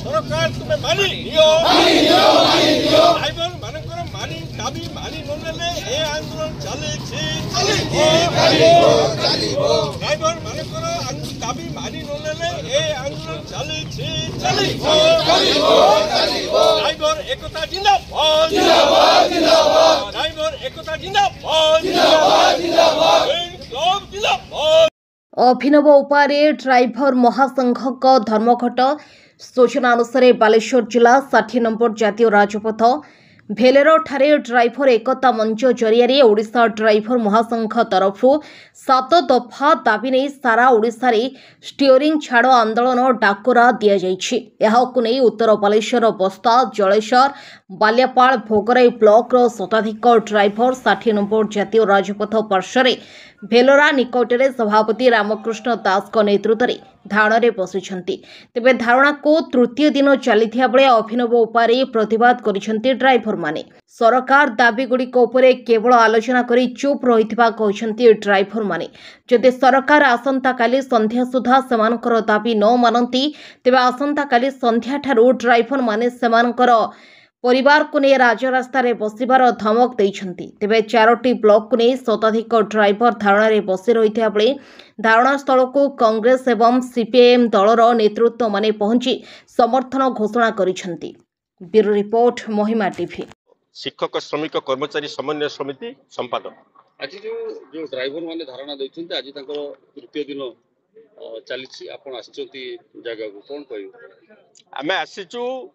सरकार तुम्हें मानी ड्राइवर मानकर मानी दाबी मानी ननेले ए आंदोलन ड्राइवर मानकर दाबी मानी ननेले ए आंदोलन ड्राइवर एकता जिंदाबाद ड्राइवर एकता जिंदाबाद अभिनव उपाय ड्राइवर महासंघ धर्मघट सूचना अनुसार बालेश्वर जिला 60 नंबर जातीय राजपथ भेलेर ठारे ड्राइवर एकता मंच जरिया ओडिशा ड्राइवर महासंघ तरफ 7 दफा दाबी नहीं सारा ओडिशा रे स्टीयरिंग छाड़ आंदोलन डाकरा दि जाइए। उत्तर बालेश्वर बस्ता जलेश्वर बालियापाल भोगराई ब्लॉक शताधिक ड्राइवर 60 नंबर जातीय राजपथ पार्श्व भेलोरा निकटरे सभापति रामकृष्ण दास नेतृत्व में धारण में बसुंट तेज धारणा को तृतीय दिन चली बेले अभिनव उपाय प्रतिवाद करिसेंती ड्राइवर माने सरकार दाबीगुड़िक केवल आलोचना करी चुप रही ड्राइवर माने जदि सरकार आसंता काली संध्या सुधा सेमानकर दाबी न मानती तेबे आसंता काली संध्या ठारू ड्राइवर माने सेमानकर परिवार को नहीं राजरास्ता बसिबार धमक देइछंती। तेबे 4टी ब्लॉक को नहीं शताधिक ड्राइवर धारणा रे बसी रही बेले धारणा स्थल को कांग्रेस एवं सीपीआईएम दलर नेतृत्व माने पहुंची समर्थन घोषणा करिछंती। ब्यूरो रिपोर्ट महिमा टीवी। शिक्षक श्रमिक कर्मचारी समन्वय समिति संपादक आज जो ड्राइवर माने धारणा देइछंती आज तांको तृतीय दिन चली आपण आछंती जगह को कोन कहू आमे आसीचु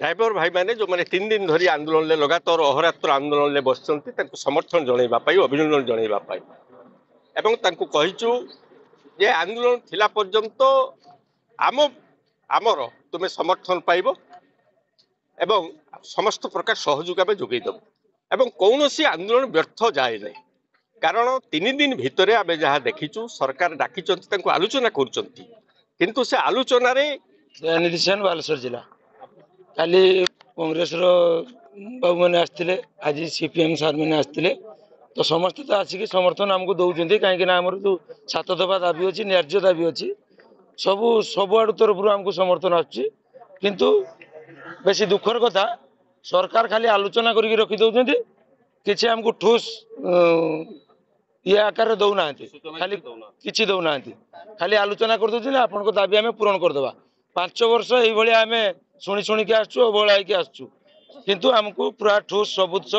ड्राइवर भाई मैंने जो मैंने 3 दिन धरी आंदोलन ले लगातार अहरात्र आंदोलन ले बसचंती तांको समर्थन जणैबा पाई अभिनंदन जणैबा पाई एवं तांको कहिचु जे आंदोलन थिला पर्यंत आमर तुमे समर्थन पाइबो एवं समस्त प्रकार सहयोग आमे जोगै दब एवं कौनसी आंदोलन व्यर्थ जाए नहीं कारण 3 दिन भितरे आमे जहा देखिचु सरकार डाकिचंती तांको आलोचना करचंती किंतु से आलोचना रे निर्देशन बालेश्वर जिला काली कांग्रेस बाबू मैंने आसते आज सीपीएम सार मैंने आसते तो समस्त तो आसिक समर्थन आमको दौरान कहीं आमर जो 7 दफा दाबी अच्छी न्याय्य दाबी अच्छी सब आड़ तरफ आमको समर्थन आसु बेसी दुखर कथा सरकार खाली आलोचना करके रखी दौरान कि आमको ठोस ये आकार दौना खाली किसी दौना खाली आलोचना कर दौरान आपण दाबी आम पूरण करदे 5 वर्ष ये आम शुणी शुणिकी आसचु अवहेला होगी आसचु किंतु आमको पूरा ठोस सबूत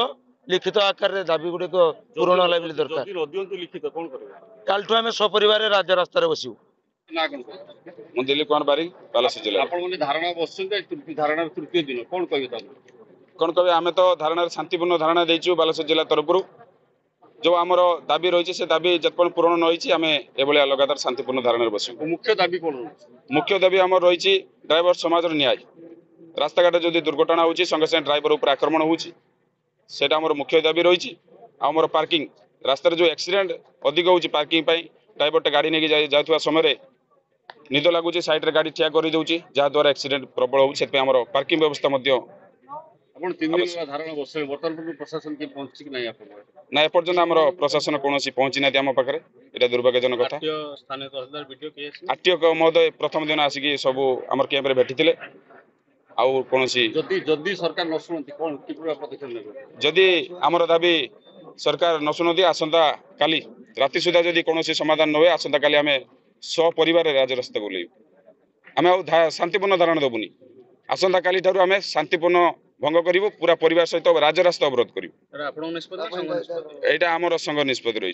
लिखित आकार दाबी गुड़िक पूरण है दरकार काल आम सपरिवार राजरास्त बसू दिलीप कुमार बारिक बालेश्वर जिला धारणा बस धारणा तृतीय दिन कौन कह आम तो धारणा शांतिपूर्ण धारणा देचु बालेश्वर जिला तरफ जो आमर दाबी रही से दाबी जतपन पूरण न होती आम एभलिया लगातार शांतिपूर्ण धारणा बसु मुख्य दाबी कौन मुख्य दाबी आम रही ड्राइवर समाज न्याय रास्ता घाट जो दुर्घटना होची संगे संगे ड्राइवर ऊपर आक्रमण होची सेटा हमर मुख्य दाबी रही हमर पार्किंग रास्ता जो एक्सीडेंट अधिक होची पार्किंग पाई ड्राइवर गाड़ी नहीं जाथुआ समय निद लगुच साइड रे गाड़ी ठिया कर दउची जहा द्वारा एक्सीडेंट प्रबल हो से हमर पार्किंग व्यवस्था मध्य आपण 3 दिन धारणा बसे वर्तमान प्रशासन के पहुंची नहीं आपण ना एपर्यंत हमर प्रशासन कोनोसी पहुंची नाही हम पाखरे एटा दुर्भाग्यजनक कथा स्थानीय तहसीलदार वीडियो केस आरटीओ महोदय प्रथम दिन आसिकी सब हमर कैंप रे भेटिथिले आउ कोनोसी जदी सरकार न सुनती कोन कि पूरा पदक्षेप नेबे जदी हमर दाबी सरकार न सुनती आसंता काली राति सुधा जदी कोनोसी समाधान न होय आसंता काली हमें सपरिवार राजरास्ता बोले आम शांतिपूर्ण धारणा दबुनी आसंता काली ठारू आम शांतिपूर्ण भंग करूँ पूरा परिवार सहित राजरास्ता अवरोध करूँ। एटा आमर संघ निष्पत्ति रही।